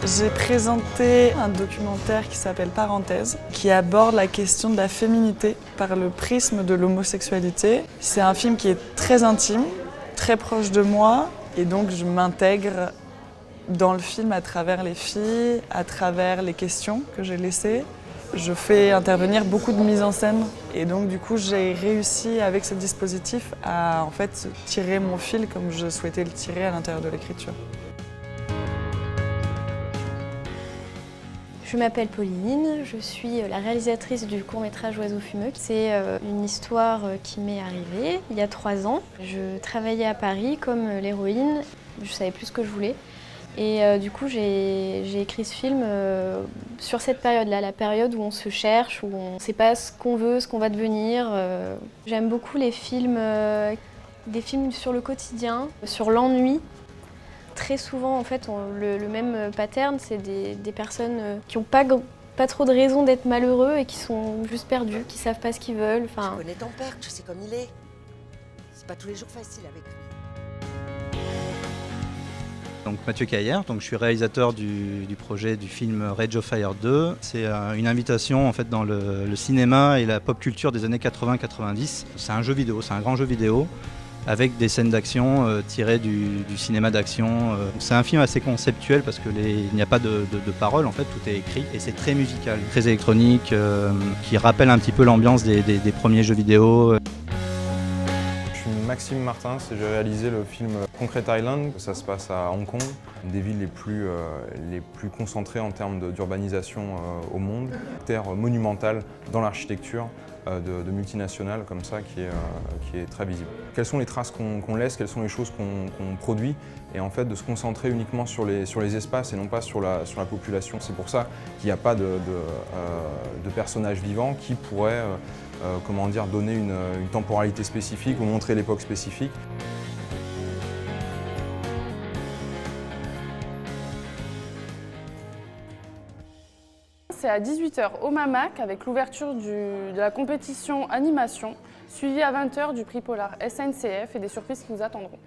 J'ai présenté un documentaire qui s'appelle Parenthèse, qui aborde la question de la féminité par le prisme de l'homosexualité. C'est un film qui est très intime, très proche de moi, et donc je m'intègre dans le film à travers les filles, à travers les questions que j'ai laissées. Je fais intervenir beaucoup de mise en scène et donc du coup j'ai réussi avec ce dispositif à en fait tirer mon fil comme je souhaitais le tirer à l'intérieur de l'écriture. Je m'appelle Pauline, je suis la réalisatrice du court-métrage Oiseaux fumeux. C'est une histoire qui m'est arrivée il y a 3 ans. Je travaillais à Paris comme l'héroïne, je savais plus ce que je voulais. Et du coup, j'ai écrit ce film sur cette période-là, la période où on se cherche, où on ne sait pas ce qu'on veut, ce qu'on va devenir. J'aime beaucoup les films, des films sur le quotidien, sur l'ennui. Très souvent, en fait, le même pattern, c'est des personnes qui n'ont pas trop de raison d'être malheureux et qui sont juste perdus, qui ne savent pas ce qu'ils veulent. Enfin... Je connais ton père, je sais comme il est. C'est pas tous les jours facile avec lui. Donc Mathieu Caillère, donc je suis réalisateur du projet du film Rage of Fire 2. C'est une invitation en fait dans le cinéma et la pop culture des années 80-90. C'est un jeu vidéo, c'est un grand jeu vidéo avec des scènes d'action tirées du cinéma d'action. C'est un film assez conceptuel parce qu'il n'y a pas de paroles, en fait, tout est écrit et c'est très musical, très électronique, qui rappelle un petit peu l'ambiance des premiers jeux vidéo. Je suis Maxime Martin, j'ai réalisé le film Concrete Island. Ça se passe à Hong Kong, une des villes les plus concentrées en termes d'urbanisation au monde. Terre monumentale dans l'architecture de multinationales comme ça qui est très visible. Quelles sont les traces qu'on laisse, quelles sont les choses qu'on produit et en fait de se concentrer uniquement sur les espaces et non pas sur la population. C'est pour ça qu'il n'y a pas de personnages vivants qui pourraient comment dire, donner une temporalité spécifique ou montrer l'époque spécifique. C'est à 18 h au Mamac avec l'ouverture de la compétition animation, suivie à 20 h du prix Polar SNCF et des surprises qui nous attendront.